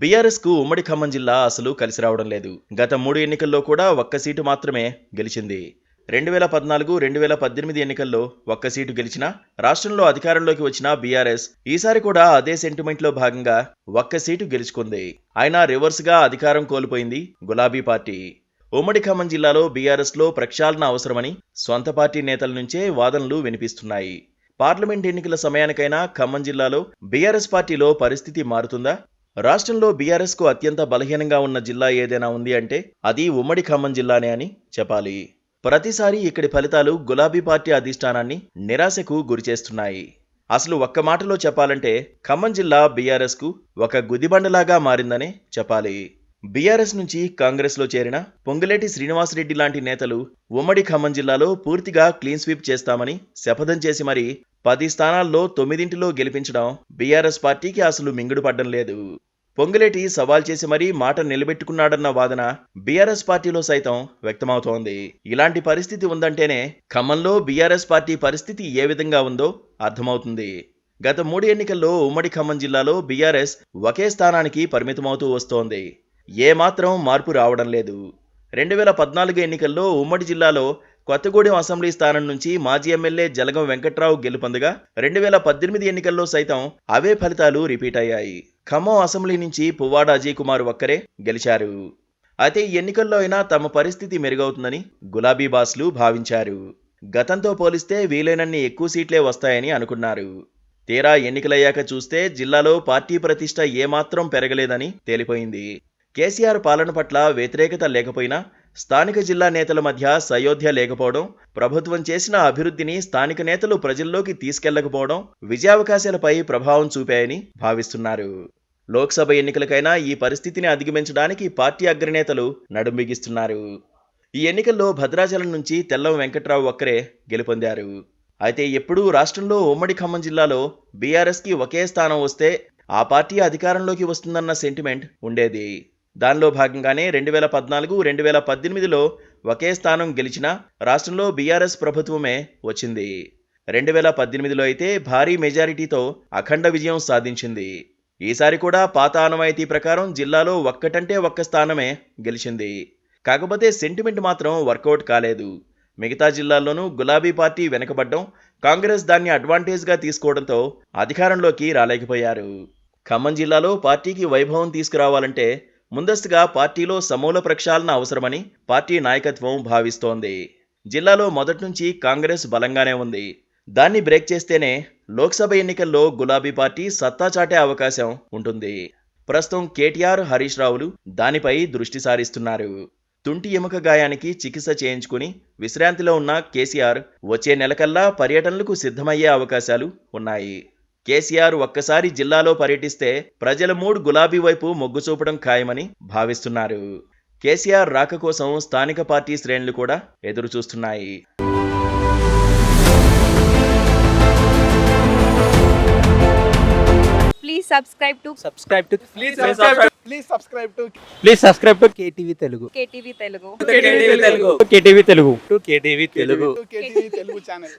BRS కు ఉమ్మడి ఖమ్మం జిల్లా అసలు కలిసి రావడం లేదు. గత 3 ఎన్నికల్లో కూడా ఒక్క సీటు మాత్రమే గెలిచింది. 2014, 2018 ఎన్నికల్లో ఒక్క సీటు గెలిచినా రాష్ట్రంలో అధికారంలోకి వచ్చిన బీఆర్ఎస్ ఈసారి కూడా అదే సెంటిమెంట్ లో భాగంగా ఒక్క సీటు గెలుచుకుంది. అయినా రివర్స్ గా అధికారం కోల్పోయింది గులాబీ పార్టీ. ఉమ్మడి ఖమ్మం జిల్లాలో బీఆర్ఎస్ లో ప్రక్షాళన అవసరమని సొంత పార్టీ నేతల నుంచే వాదనలు వినిపిస్తున్నాయి. పార్లమెంట్ ఎన్నికల సమయానికైనా ఖమ్మం జిల్లాలో బీఆర్ఎస్ పార్టీలో పరిస్థితి మారుతుందా? రాష్ట్రంలో బీఆర్ఎస్ కు అత్యంత బలహీనంగా ఉన్న జిల్లా ఏదైనా ఉంది అంటే అది ఉమ్మడి ఖమ్మం జిల్లానే అని చెప్పాలి. ప్రతిసారి ఇక్కడి ఫలితాలు గులాబీ పార్టీ అధిష్టానాన్ని నిరాశకు గురిచేస్తున్నాయి. అసలు ఒక్క మాటలో చెప్పాలంటే ఖమ్మం జిల్లా బీఆర్ఎస్ కు ఒక గుదిబండలాగా మారిందనే చెప్పాలి. బీఆర్ఎస్ నుంచి కాంగ్రెస్ లో చేరిన పొంగులేటి శ్రీనివాసరెడ్డి లాంటి నేతలు ఉమ్మడి ఖమ్మం జిల్లాలో పూర్తిగా క్లీన్ స్వీప్ చేస్తామని శపథం చేసి మరి 10 స్థానాల్లో 9 గెలిపించడం బీఆర్ఎస్ పార్టీకి అసలు మింగుడు పడ్డం లేదు. పొంగులేటి సవాల్ చేసి మరీ మాట నిలబెట్టుకున్నాడన్న వాదన బీఆర్ఎస్ పార్టీలో సైతం వ్యక్తమవుతోంది. ఇలాంటి పరిస్థితి ఉందంటేనే ఖమ్మంలో బీఆర్ఎస్ పార్టీ పరిస్థితి ఏ విధంగా ఉందో అర్థమవుతుంది. గత 3 ఎన్నికల్లో ఉమ్మడి ఖమ్మం జిల్లాలో బీఆర్ఎస్ ఒకే స్థానానికి పరిమితమవుతూ వస్తోంది. ఏమాత్రం మార్పు రావడం లేదు. 2014 ఎన్నికల్లో ఉమ్మడి జిల్లాలో కొత్తగూడెం అసెంబ్లీ స్థానం నుంచి మాజీ ఎమ్మెల్యే జలగం వెంకట్రావు గెలుపొందగా 2018 ఎన్నికల్లో సైతం అవే ఫలితాలు రిపీట్ అయ్యాయి. ఖమ్మం అసెంబ్లీ నుంచి పువ్వాడ అజయ్ కుమార్ ఒక్కరే గెలిచారు. అయితే ఈ ఎన్నికల్లో అయినా తమ పరిస్థితి మెరుగవుతుందని గులాబీ బాస్లు భావించారు. గతంతో పోలిస్తే వీలైనన్ని ఎక్కువ సీట్లే వస్తాయని అనుకున్నారు. తీరా ఎన్నికలయ్యాక చూస్తే జిల్లాలో పార్టీ ప్రతిష్ట ఏమాత్రం పెరగలేదని తేలిపోయింది. కేసీఆర్ పాలన పట్ల వ్యతిరేకత లేకపోయినా స్థానిక జిల్లా నేతల మధ్య సయోధ్య లేకపోవడం, ప్రభుత్వం చేసిన అభివృద్ధిని స్థానిక నేతలు ప్రజల్లోకి తీసుకెళ్లకపోవడం విజయావకాశాలపై ప్రభావం చూపాయని భావిస్తున్నారు. లోక్సభ ఎన్నికలకైనా ఈ పరిస్థితిని అధిగమించడానికి పార్టీ అగ్రనేతలు నడుంబిగిస్తున్నారు. ఈ ఎన్నికల్లో భద్రాచలం నుంచి తెల్లం వెంకట్రావు ఒక్కరే గెలుపొందారు. అయితే ఎప్పుడూ రాష్ట్రంలో ఉమ్మడి ఖమ్మం జిల్లాలో బీఆర్ఎస్కి ఒకే స్థానం వస్తే ఆ పార్టీ అధికారంలోకి వస్తుందన్న సెంటిమెంట్ ఉండేది. దానిలో భాగంగానే 2014, 2018లో ఒకే స్థానం గెలిచినా రాష్ట్రంలో బీఆర్ఎస్ ప్రభుత్వమే వచ్చింది. 2018లో అయితే భారీ మెజారిటీతో అఖండ విజయం సాధించింది. ఈసారి కూడా పాత ఆనవాయితీ ప్రకారం జిల్లాలో ఒక్కటంటే ఒక్క స్థానమే గెలిచింది. కాకపోతే సెంటిమెంట్ మాత్రం వర్కౌట్ కాలేదు. మిగతా జిల్లాల్లోనూ గులాబీ పార్టీ వెనకబడ్డం, కాంగ్రెస్ దాన్ని అడ్వాంటేజ్గా తీసుకోవడంతో అధికారంలోకి రాలేకపోయారు. ఖమ్మం జిల్లాలో పార్టీకి వైభవం తీసుకురావాలంటే ముందస్తుగా పార్టీలో సమూల ప్రక్షాళన అవసరమని పార్టీ నాయకత్వం భావిస్తోంది. జిల్లాలో మొదటి నుంచి కాంగ్రెస్ బలంగానే ఉంది. దాన్ని బ్రేక్ చేస్తేనే లోక్సభ ఎన్నికల్లో గులాబీ పార్టీ సత్తా చాటే అవకాశం ఉంటుంది. ప్రస్తుతం కేటీఆర్, హరీష్ రావులు దానిపై దృష్టి సారిస్తున్నారు. తుంటి ఎముక గాయానికి చికిత్స చేయించుకుని విశ్రాంతిలో ఉన్న కేసీఆర్ వచ్చే నెలకల్లా పర్యటనలకు సిద్ధమయ్యే అవకాశాలు ఉన్నాయి. కేసీఆర్ ఒక్కసారి జిల్లాలో పర్యటిస్తే ప్రజల మూడ్ గులాబీ వైపు మొగ్గు చూపడం ఖాయమని భావిస్తున్నారు. కేసీఆర్ రాక కోసం స్థానిక పార్టీ శ్రేణులు కూడా ఎదురు చూస్తున్నాయి. Please subscribe to KTV Telugu. KTV Telugu. KTV Telugu channel.